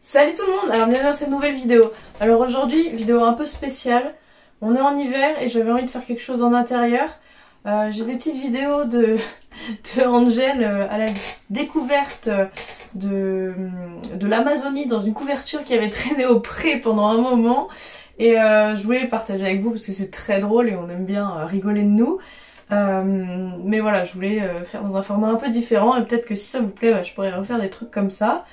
Salut tout le monde, alors bienvenue à cette nouvelle vidéo. Alors aujourd'hui, vidéo un peu spéciale. On est en hiver et j'avais envie de faire quelque chose en intérieur. J'ai des petites vidéos de Angel à la découverte de l'Amazonie dans une couverture qui avait traîné au pré pendant un moment. Et je voulais les partager avec vous parce que c'est très drôle et on aime bien rigoler de nous. Mais voilà, je voulais faire dans un format un peu différent et peut-être que si ça vous plaît, je pourrais refaire des trucs comme ça.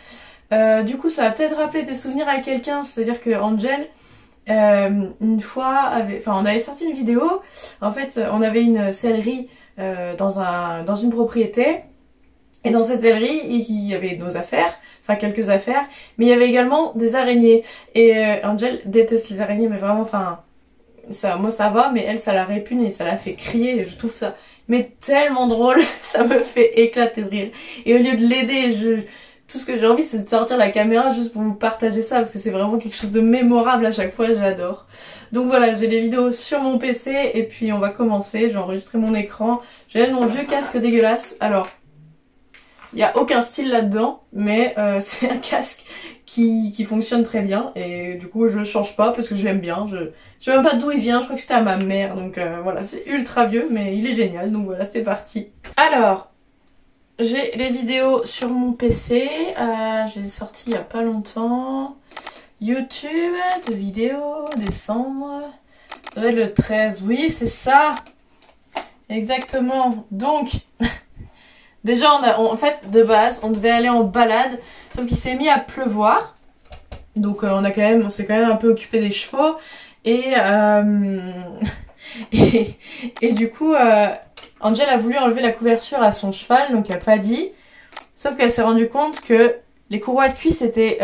Du coup ça va peut-être rappeler des souvenirs à quelqu'un, c'est-à-dire que Angel une fois on avait sorti une vidéo, en fait on avait une sellerie dans une propriété, et dans cette sellerie il y avait nos affaires, enfin quelques affaires, mais il y avait également des araignées, et Angel déteste les araignées, mais vraiment, enfin ça, moi ça va, mais elle ça la répugne et ça la fait crier, et je trouve ça mais tellement drôle, ça me fait éclater de rire, et au lieu de l'aider, tout ce que j'ai envie, c'est de sortir la caméra juste pour vous partager ça, parce que c'est vraiment quelque chose de mémorable à chaque fois, j'adore. Donc voilà, j'ai les vidéos sur mon PC, et puis on va commencer. J'ai enregistré mon écran, j'ai mon vieux casque dégueulasse. Alors, il n'y a aucun style là-dedans, mais c'est un casque qui fonctionne très bien, et du coup je le change pas parce que je l'aime bien. Je sais même pas d'où il vient, je crois que c'était à ma mère, donc voilà, c'est ultra vieux, mais il est génial, donc voilà, c'est parti. Alors, j'ai les vidéos sur mon PC, je les ai sorties il y a pas longtemps. YouTube, de vidéos, décembre, ça doit être le 13, oui c'est ça, exactement. Donc, déjà en fait de base on devait aller en balade, sauf qu'il s'est mis à pleuvoir. Donc on s'est quand même un peu occupé des chevaux, et du coup Angel a voulu enlever la couverture à son cheval, donc elle a pas dit. Sauf qu'elle s'est rendue compte que les courroies de cuisse étaient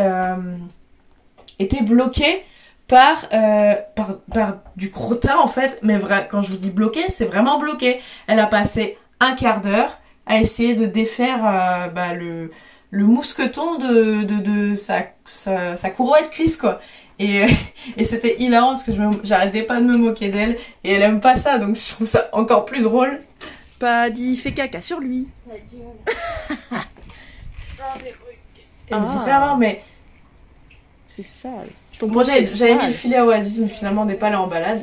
bloquées par du crottin en fait. Mais quand je vous dis bloqué, c'est vraiment bloqué. Elle a passé un quart d'heure à essayer de défaire le mousqueton de sa courroie de cuisse, quoi. Et c'était hilarant parce que j'arrêtais pas de me moquer d'elle, et elle aime pas ça, donc je trouve ça encore plus drôle. Paddy fait caca sur lui. Elle vous fait avoir, mais c'est sale. Moi j'avais mis le filet à Oasis, mais finalement on n'est pas allé en balade.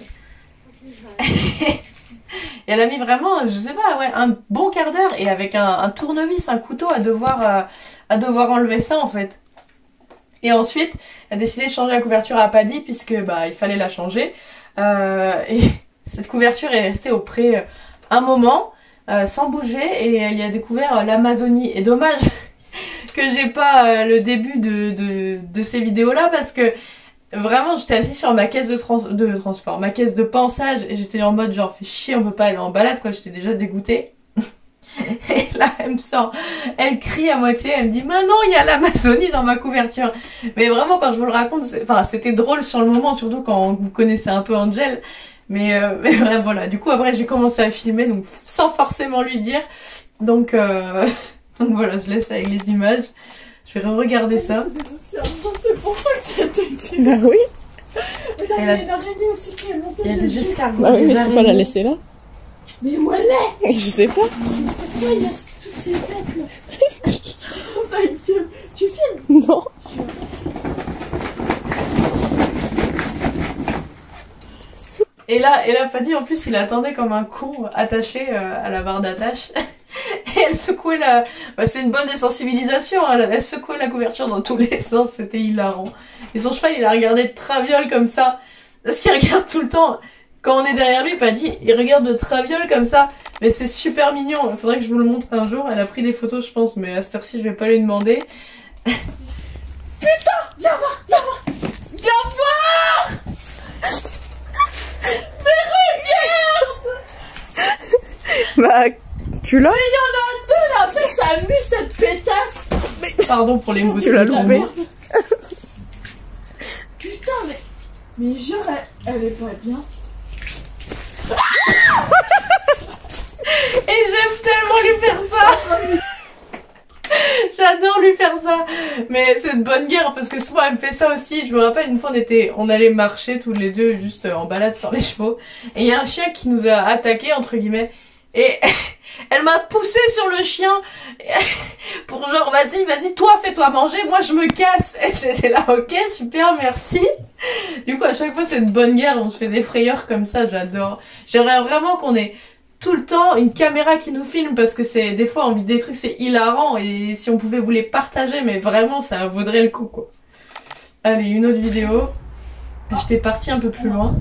Et elle a mis vraiment, je sais pas, ouais, un bon quart d'heure, et avec un tournevis, un couteau à devoir enlever ça en fait. Et ensuite, elle a décidé de changer la couverture à Paddy, puisque il fallait la changer. Et cette couverture est restée au pré un moment, sans bouger, et elle y a découvert l'Amazonie. Et dommage que j'ai pas le début de ces vidéos-là, parce que vraiment j'étais assise sur ma caisse de transport, ma caisse de pansage, et j'étais en mode genre fait chier, on peut pas aller en balade quoi, j'étais déjà dégoûtée. Et là elle crie à moitié, elle me dit mais non, il y a l'Amazonie dans ma couverture. Mais vraiment quand je vous le raconte, c'était drôle sur le moment, surtout quand vous connaissez un peu Angel. Mais bref, voilà, du coup après j'ai commencé à filmer, donc sans forcément lui dire. Donc voilà, je laisse avec les images. Je vais regarder ça. C'est pour ça que c'était dur. Bah oui. Et là, il y a une araignée aussi qui est montée. Il y a des escargots. Bah oui, mais faut pas la laisser là. Mais où elle est? Je sais pas. Pourquoi il y a toutes ces têtes là? Oh ma gueule. Tu filmes? Non. Et là Paddy en plus il attendait comme un con attaché à la barre d'attache. Et elle secouait c'est une bonne désensibilisation, hein. Elle secouait la couverture dans tous les sens, c'était hilarant. Et son cheval il a regardé de traviole comme ça. Parce qu'il regarde tout le temps. Quand on est derrière lui, Paddy, il regarde de traviole comme ça. Mais c'est super mignon, il faudrait que je vous le montre un jour. Elle a pris des photos je pense, mais à cette heure-ci je vais pas lui demander. Putain, viens voir, viens voir. Viens voir! Mais regarde! Bah, tu l'as? Mais il y en a deux là, fais ça mue cette pétasse. Mais... Pardon pour les mots. Tu l'as loupé. Putain, mais genre, elle est pas bien. Et j'aime tellement lui faire ça. J'adore lui faire ça. Mais c'est de bonne guerre parce que souvent elle me fait ça aussi. Je me rappelle une fois on allait marcher tous les deux juste en balade sur les chevaux. Et il y a un chien qui nous a attaqué entre guillemets. Et elle m'a poussé sur le chien pour genre vas-y, toi fais-toi manger, moi je me casse. Et j'étais là, ok, super, merci. Du coup, à chaque fois c'est une bonne guerre, on se fait des frayeurs comme ça, j'adore. J'aimerais vraiment qu'on ait tout le temps une caméra qui nous filme parce que c'est des fois on vit des trucs, c'est hilarant et si on pouvait vous les partager, mais vraiment ça vaudrait le coup quoi. Allez, une autre vidéo. J'étais partie un peu plus loin.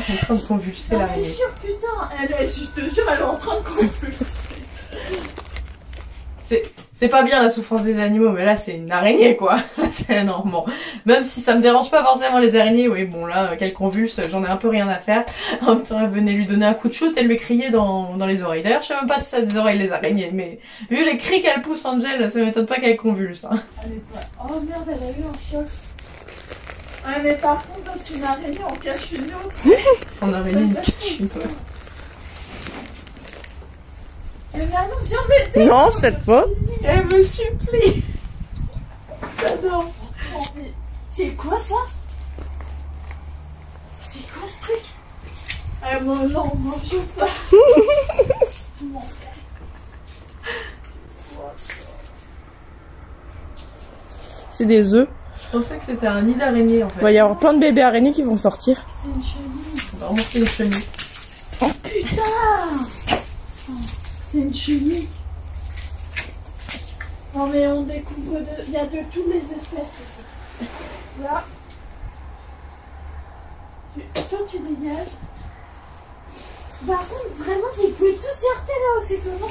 Elle est en train de convulser l'araignée. Putain, je te jure, elle est en train de convulser. C'est pas bien la souffrance des animaux, mais là c'est une araignée quoi. C'est normal. Même si ça me dérange pas forcément les araignées, oui bon là, qu'elle convulse, j'en ai un peu rien à faire. En même temps, elle venait lui donner un coup de shoot et lui crier dans les oreilles. D'ailleurs, je sais même pas si ça a des oreilles les araignées, mais vu les cris qu'elle pousse, Angel, ça m'étonne pas qu'elle convulse. Hein. Elle est pas... Oh merde, elle a eu un choc. Ouais, mais par contre, dans une araignée, on cache une autre. On araignée, une cache une autre. Mais Marion, viens m'aider. Non, peut-être pas. Elle me supplie. J'adore. C'est quoi ça? C'est quoi ce truc? Moi, non, mange pas. C'est des œufs. Je pensais que c'était un nid d'araignée en fait. Il va y avoir plein de bébés araignées qui vont sortir. C'est une chenille. On va remonter une chenille. Oh putain! C'est une chenille. Non mais on découvre il y a de toutes les espèces ici. Là. Toi tu dégages. Par contre vraiment vous pouvez tous jarter là, c'est étonnant.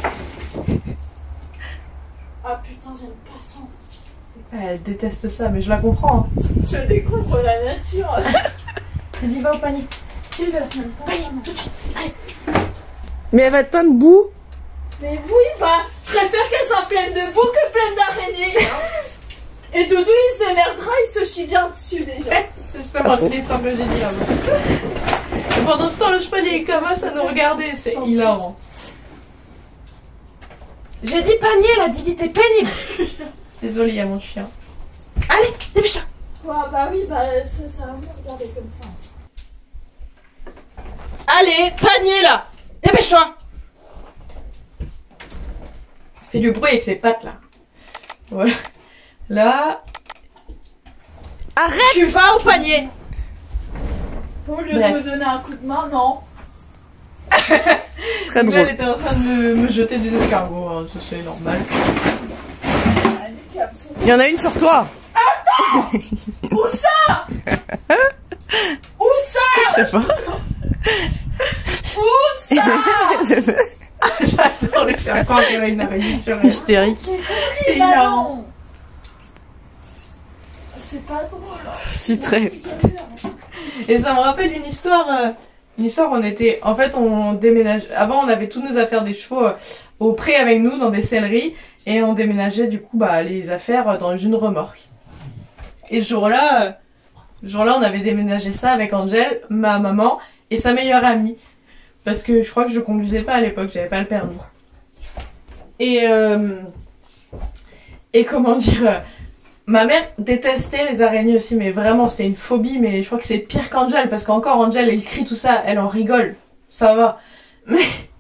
Ah putain j'aime pas ça. Elle déteste ça, mais je la comprends. Hein. Je découvre la nature. Vas-y, va au panier. Panier tout de suite. Allez. Mais elle va être plein de boue. Mais oui, bah, je préfère qu'elle soit pleine de boue que pleine d'araignées. Et Doudou, il se démerdera, il se chie bien dessus déjà. C'est justement l'histoire que j'ai dit avant. Et pendant ce temps, le chevalier commence à nous regarder, c'est hilarant. J'ai dit panier, là, Didi, t'es pénible. Désolée, il y a mon chien. Allez, dépêche-toi. Ouais, bah oui, bah ça va mieux regarder comme ça. Allez, panier, là. Dépêche-toi. Fais du bruit avec ses pattes, là. Voilà. Là... Arrête! Tu vas au panier. Au lieu de me donner un coup de main, non. C'est très Donc là, elle drôle. était en train de me jeter des escargots, hein, ça c'est normal. Il y en a une sur toi. Où ça? Où ça? Je sais pas. Où ça? J'adore les faire croire qu'il y avait une araignée sur elle. Hystérique. C'est hilarant. C'est pas drôle. Si très. Et ça me rappelle une histoire, on était, en fait on déménage, avant on avait toutes nos affaires des chevaux au pré avec nous dans des selleries et on déménageait du coup bah les affaires dans une remorque. Et ce jour-là on avait déménagé ça avec Angel, ma maman et sa meilleure amie. Parce que je crois que je conduisais pas à l'époque, j'avais pas le permis. Et comment dire, ma mère détestait les araignées aussi, mais vraiment c'était une phobie, mais je crois que c'est pire qu'Angel, parce qu'encore Angel elle crie tout ça, elle en rigole, ça va.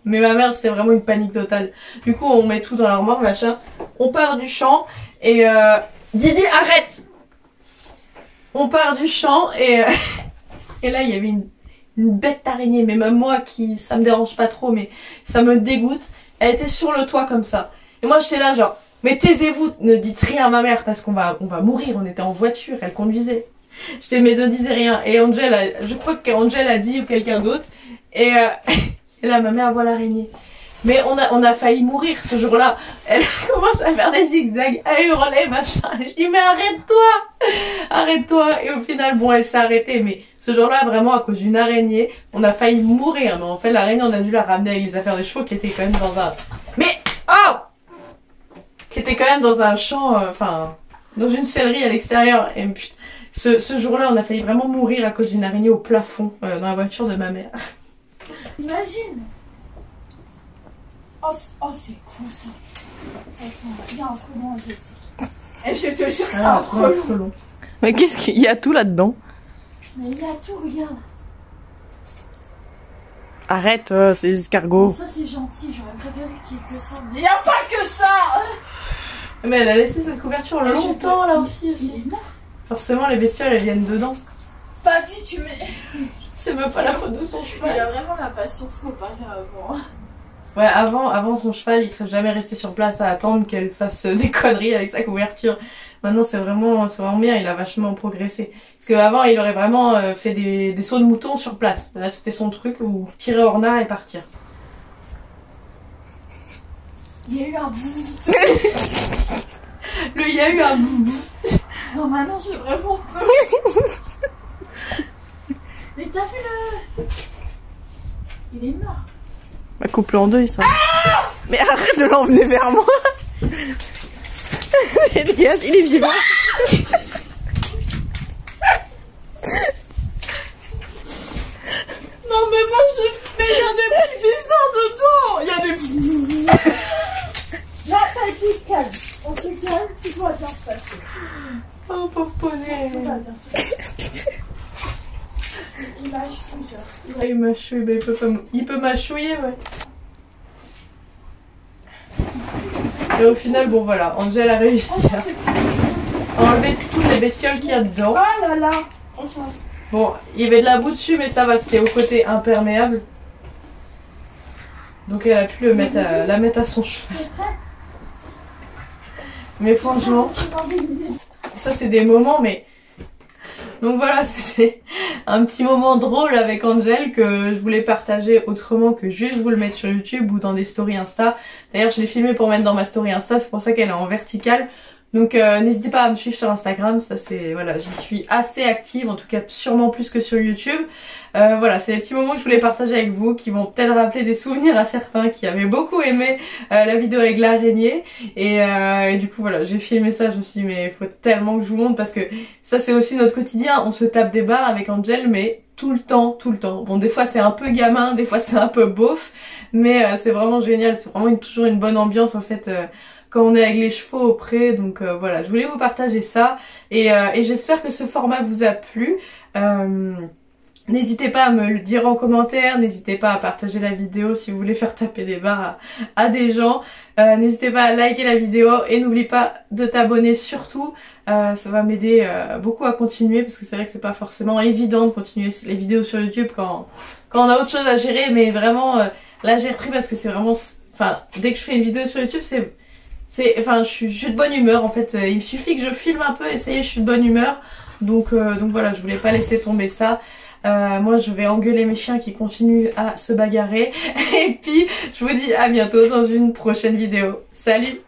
Mais ma mère c'était vraiment une panique totale. Du coup on met tout dans l'armoire, machin, on part du champ et Didi arrête. On part du champ et là il y avait une bête d'araignée, mais même moi qui ça me dérange pas trop, mais ça me dégoûte. Elle était sur le toit comme ça. Et moi j'étais là genre, mais taisez-vous, ne dites rien à ma mère parce qu'on va mourir, on était en voiture, elle conduisait. J'étais mais ne disais rien. Et Angel, je crois qu'Angel a dit ou quelqu'un d'autre. Et là ma mère voit l'araignée. Mais on a failli mourir ce jour-là. Elle commence à faire des zigzags, à hurler, machin. Je dis mais arrête-toi. Et au final bon elle s'est arrêtée, mais ce jour-là vraiment à cause d'une araignée, on a failli mourir. Mais en fait l'araignée on a dû la ramener avec les affaires des chevaux qui étaient quand même dans un... Mais oh, qui était quand même dans un champ, enfin dans une sellerie à l'extérieur. Et putain, ce jour-là on a failli vraiment mourir à cause d'une araignée au plafond dans la voiture de ma mère. Imagine. Oh c'est cool ça. Attends, il y a un frelon asiatique. Et je te jure que c'est un frelon. Mais qu'est-ce qu'il y a tout là-dedans? Mais il y a tout, regarde. Arrête, c'est des escargots. Ça c'est gentil, j'aurais préféré qu'il y ait que ça. Mais y a pas que ça. Mais elle a laissé cette couverture longtemps là aussi. Il est mort. Forcément les bestioles elles viennent dedans. Pas dit, tu mets. C'est même pas la faute de son Il cheval. a vraiment la patience comparée à avant. Ouais, avant son cheval, il serait jamais resté sur place à attendre qu'elle fasse des conneries avec sa couverture. Maintenant, c'est vraiment bien, il a vachement progressé. Parce qu'avant, il aurait vraiment fait des sauts de mouton sur place. Là, c'était son truc où tirer au renard et partir. Il y a eu un bout. Il y a eu un boubou. Non, maintenant j'ai vraiment peur. Mais t'as vu le. Il est mort. Bah, coupe-le en deux, ça. Mais arrête de l'emmener vers moi. Regarde, il est vivant. Non, mais moi mais il y a des bruits bizarres dedans. Il y a des. Là, t'as dit calme. On se calme, tout va bien se passer. Oh, pauvre poney. Tout va bien se passer. Il m'a chouillé. Il m'a chouillé, bah, il peut m'achouiller, ouais. Et au final, bon voilà, Angel a réussi à enlever toutes les bestioles qu'il y a dedans. Oh là là. Bon, il y avait de la boue dessus, mais ça va, c'était au côté imperméable. Donc elle a pu la mettre à son cheval. Mais franchement, ça c'est des moments, mais... Donc voilà, c'était un petit moment drôle avec Angel que je voulais partager autrement que juste vous le mettre sur YouTube ou dans des stories Insta. D'ailleurs, je l'ai filmé pour mettre dans ma story Insta, c'est pour ça qu'elle est en verticale. Donc n'hésitez pas à me suivre sur Instagram, ça c'est voilà, j'y suis assez active, en tout cas sûrement plus que sur YouTube. Voilà, c'est des petits moments que je voulais partager avec vous, qui vont peut-être rappeler des souvenirs à certains qui avaient beaucoup aimé la vidéo avec l'araignée. Et du coup voilà, j'ai filmé ça, je me suis dit mais il faut tellement que je vous montre parce que ça c'est aussi notre quotidien, on se tape des barres avec Angel mais tout le temps. Bon des fois c'est un peu gamin, des fois c'est un peu beauf, mais c'est vraiment génial, c'est vraiment toujours une bonne ambiance en fait. Quand on est avec les chevaux au pré, donc voilà, je voulais vous partager ça et j'espère que ce format vous a plu. N'hésitez pas à me le dire en commentaire, n'hésitez pas à partager la vidéo si vous voulez faire taper des barres à des gens. N'hésitez pas à liker la vidéo et n'oublie pas de t'abonner surtout, ça va m'aider beaucoup à continuer parce que c'est vrai que c'est pas forcément évident de continuer les vidéos sur YouTube quand on a autre chose à gérer, mais vraiment là j'ai repris parce que c'est vraiment, enfin dès que je fais une vidéo sur YouTube enfin je suis de bonne humeur en fait, il me suffit que je filme un peu et ça y est, je suis de bonne humeur, donc voilà, je voulais pas laisser tomber ça. Moi je vais engueuler mes chiens qui continuent à se bagarrer et puis je vous dis à bientôt dans une prochaine vidéo. Salut!